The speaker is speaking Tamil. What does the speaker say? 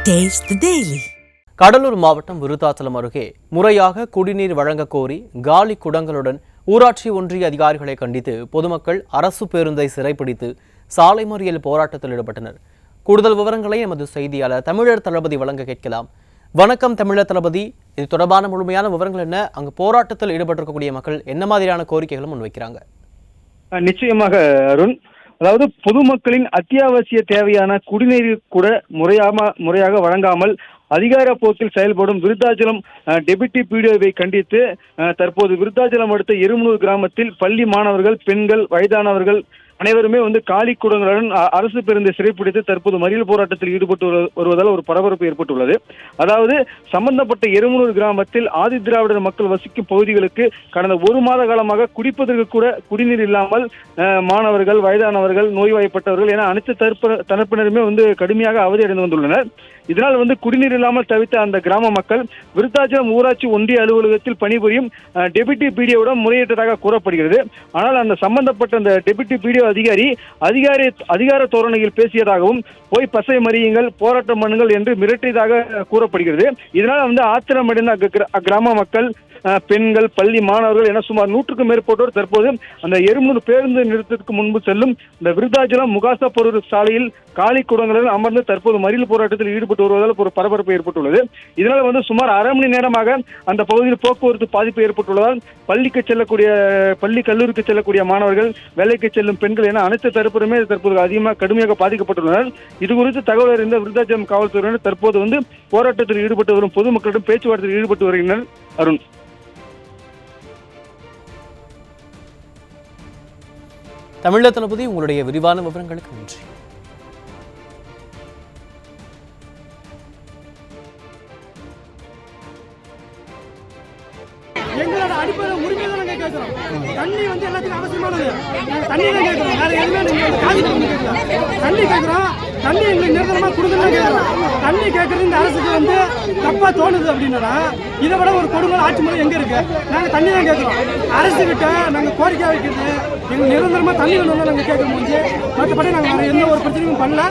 Taste the Daily. கடலூர் மாவட்டம் விருத்தாச்சலம் அருகே முறையாக குடிநீர் வழங்கக் கோரி காலி குடங்களுடன் ஊராட்சி ஒன்றிய அதிகாரிகளை கண்டித்து பொதுமக்கள் அரசு பேருந்தை சிறைப்பிடித்து சாலை மறியல் போராட்டத்தில் ஈடுபட்டனர். கூடுதல் விவரங்களை எமது செய்தியாளர் தமிழர் தளபதி வழங்க கேட்கலாம். வணக்கம் தமிழர் தளபதி, இது தொடர்பான முழுமையான விவரங்கள் என்ன? அங்கு போராட்டத்தில் ஈடுபட்டிருக்கக்கூடிய மக்கள் என்ன மாதிரியான கோரிக்கைகளும் முன்வைக்கிறாங்க? நிச்சயமாக அருண், அதாவது பொதுமக்களின் அத்தியாவசிய தேவையான குடிநீர் கூட முறையாக வழங்காமல் அதிகார போக்கில் செயல்படும் விருத்தாச்சலம் டெபுட்டி பிடிஓவை கண்டித்து தற்போது விருத்தாச்சலம் அடுத்த எருமனூர் கிராமத்தில் பள்ளி மாணவர்கள், பெண்கள், வயதானவர்கள் அனைவருமே காலி குடங்களுடன் அரசு பேருந்தை சிறைப்பிடித்து தற்போது மறியல் போராட்டத்தில் ஈடுபட்டு வருவதால் ஒரு பரபரப்பு ஏற்பட்டுள்ளது. அதாவது சம்பந்தப்பட்ட எருமனூர் கிராமத்தில் ஆதி திராவிடர் மக்கள் வசிக்கும் பகுதிகளுக்கு கடந்த ஒரு மாத காலமாக குடிப்பதற்கு கூட குடிநீர் இல்லாமல் மாணவர்கள், வயதானவர்கள், நோய்வாய்ப்பட்டவர்கள் என அனைத்து தரப்பினருமே கடுமையாக அவதியடைந்து வந்துள்ளனர். இதனால் குடிநீர் இல்லாமல் தவித்த அந்த கிராம மக்கள் விருத்தாச்சலம் ஊராட்சி ஒன்றிய அலுவலகத்தில் பணிபுரியும் டெபுட்டி பிடிஓவிடம் முறையிட்டதாக கூறப்படுகிறது. ஆனால் அந்த சம்பந்தப்பட்ட அந்த டெபுட்டி பிடிஓ அதிகார தோரணையில் பேசியதாகவும் போய் பசை மறியுங்கள், போராட்டம் பண்ணுங்கள் என்று மிரட்டியதாக கூறப்படுகிறது. இதனால் ஆத்திரமடைந்த அக்கிராம மக்கள், பெண்கள், பள்ளி மாணவர்கள் என சுமார் 100க்கும் மேற்பட்டோர் தற்போது அந்த எருமனூர் பேருந்து நிறுத்தத்துக்கு முன்பு செல்லும் இந்த விருத்தாச்சலம் முகாசாபுரூர் சாலையில் காலி குடங்களுடன் அமர்ந்து தற்போது மறியல் போராட்டத்தில் ஈடுபட்டு வருவதால் ஒரு பரபரப்பு ஏற்பட்டுள்ளது. இதனால் சுமார் அரை மணி நேரமாக அந்த பகுதியில் போக்குவரத்து பாதிப்பு ஏற்பட்டுள்ளதால் பள்ளி கல்லூரிக்கு செல்லக்கூடிய மாணவர்கள், வேலைக்கு செல்லும் பெண்கள் என அனைத்து தரப்பிலுமே தற்போது கடுமையாக பாதிக்கப்பட்டுள்ளனர். இது குறித்து தகவல் அறிந்த விருத்தாச்சலம் காவல்துறையினர் தற்போது போராட்டத்தில் ஈடுபட்டு வரும் பொதுமக்களிடம் பேச்சுவார்த்தையில் ஈடுபட்டு வருகின்றனர். அருண், தமிழர் தளபதி, உங்களுடைய விரிவான விவரங்களுக்கு நன்றி. எங்களோட அடிப்படை உரிமை தான் நாங்கள் கேட்கிறோம். தண்ணி எல்லாத்துக்கும் அவசியமானது. நாங்கள் தண்ணி தான் கேட்கிறோம். வேற எதுவுமே நீங்கள் காசு பண்ணி கேட்கலாம். தண்ணி கேட்குறோம். தண்ணி எங்களுக்கு நிரந்தரமாக கொடுக்கணும் கேட்குறோம். தண்ணி கேட்கறது இந்த அரசுக்கு தப்பா தோணுது அப்படின்னா இதை விட ஒரு கொடுமை ஆட்சி முறை எங்க இருக்கு? நாங்கள் தண்ணி தான் கேட்கிறோம். அரசு கிட்ட நாங்கள் கோரிக்கை வைக்கிறது எங்களுக்கு நிரந்தரமாக தண்ணி வேணும்னு நாங்கள் கேட்க முடிஞ்சு, மற்றபடி நாங்கள் வேற எந்த ஒரு பிரச்சனையும் பண்ணல.